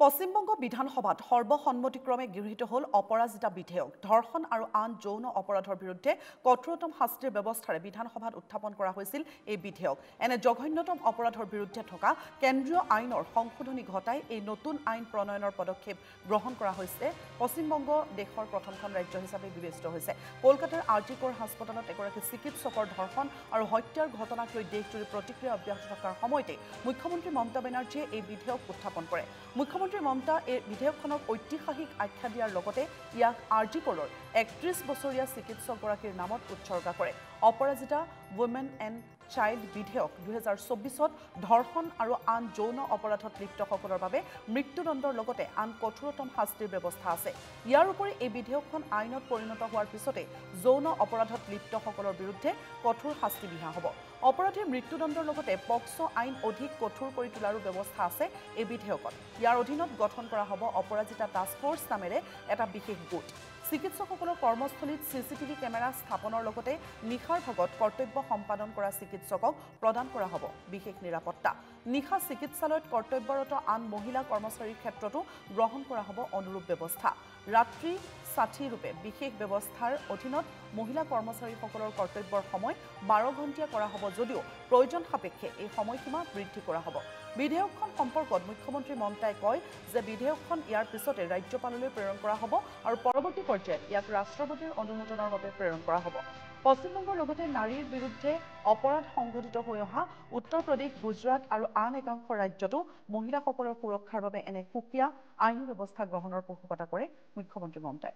পশ্চিমবংগ বিধানসভাত সৰ্বসন্মতিক্ৰমে গৃহীত হ'ল অপৰাজিতা বিধেয়ক। ধৰ্ষণ আৰু আন যৌন অপৰাধৰ বিৰুদ্ধে কঠোৰতম শাস্তিৰ ব্যৱস্থাৰে বিধানসভাত উত্থাপন কৰা হৈছিল এই বিধেয়ক। এনে জঘন্যতম অপৰাধৰ বিৰুদ্ধে থকা কেন্দ্ৰীয় আইনৰ সংশোধনী ঘটাই এই নতুন আইন প্ৰণয়নৰ পদক্ষেপ গ্ৰহণ কৰা হৈছে। পশ্চিমবংগ দেশৰ প্ৰথমখন ৰাজ্য হিচাপে বিবেচিত হৈছে। কলকাতাৰ আৰ.জি. কৰ হাস্পতালত এগৰাকী চিকিৎসকৰ ধৰ্ষণ আৰু হত্যাৰ ঘটনাক লৈ দেশজুৰি প্ৰতিক্ৰিয়া অব্যাহত থকাৰ সময়তে মুখ্যমন্ত্ৰী মমতা বেনাৰ্জীয়ে এই বিধেয়ক উত্থাপন কৰে। মুখ্যমন্ত্ৰী মমতা এই বিধেয়কখনক ঐতিহাসিক আখ্যা দিয়াৰ লগতে ইয়াক আৰ.জি. কৰৰ ৩১ বছৰীয়া চিকিৎসকগৰাকীৰ নামত উৎসৰ্গা কৰে। অপৰাজিতা উইমেন এণ্ড চাইল্ড বিধেয়ক ২০২৪ত ধৰ্ষণ আৰু আন যৌন অপৰাধত লিপ্তসকলৰ বাবে মৃত্যুদণ্ডৰ লগতে আন কঠোৰতম শাস্তিৰ ব্যৱস্থা আছে। ইয়াৰ উপৰি এই বিধেয়কখন আইনত পৰিণত হোৱাৰ পিছতে যৌন অপৰাধত লিপ্তসকলৰ বিৰুদ্ধে কঠোৰ শাস্তি বিহা হ'ব। অপৰাধীৰ মৃত্যুদণ্ডৰ লগতে পক্সো আইন অধিক কঠোৰ কৰি তোলাৰো ব্যৱস্থা আছে এই বিধেয়কত। ইয়াৰ অধীনত গঠন কৰা হ'ব অপৰাজিতা টাস্ক ফ'ৰ্চ নামেৰে এটা বিশেষ গোট। চিকিৎসকসকলৰ কৰ্মস্থলীত CCTV কেমেৰা স্থাপনৰ লগতে নিশাৰ ভাগত কৰ্তব্য সম্পাদন কৰা চিকিৎসকক প্ৰদান কৰা হ'ব বিশেষ নিৰাপত্তা। নিশা চিকিৎসালয়ত কৰ্তব্যৰত আন মহিলা কৰ্মচাৰীৰ ক্ষেত্ৰতো গ্ৰহণ কৰা হ'ব অনুৰূপ ব্যৱস্থা। ৰাত্ৰি সাথী ৰূপে বিশেষ ব্যৱস্থাৰ অধীনত মহিলা কৰ্মচাৰীসকলৰ কৰ্তব্যৰ সময় 12 ঘণ্টীয়া কৰা হ'ব যদিও প্ৰয়োজন সাপেক্ষে এই সময়সীমা বৃদ্ধি কৰা হ'ব। বিধেয়কখন সম্পৰ্কত মুখ্যমন্ত্ৰী মমতাই কয় যে বিধেয়কখন ইয়াৰ পিছতে ৰাজ্যপাললৈ প্ৰেৰণ কৰা হ'ব আৰু পৰৱৰ্তী পৰ্যায়ত ইয়াক ৰাষ্ট্ৰপতিৰ অনুমোদনৰ বাবে প্ৰেৰণ কৰা হ'ব। পশ্চিমবংগৰ লগতে নাৰীৰ বিৰুদ্ধে অপৰাধ সংঘটিত হৈ অহা উত্তৰ প্ৰদেশ, গুজৰাট আৰু আন একাংশ ৰাজ্যতো মহিলাসকলৰ সুৰক্ষাৰ বাবে এনে সুকীয়া আইনী ব্যৱস্থা গ্ৰহণৰ পোষকতা কৰে মুখ্যমন্ত্ৰী মমতাই।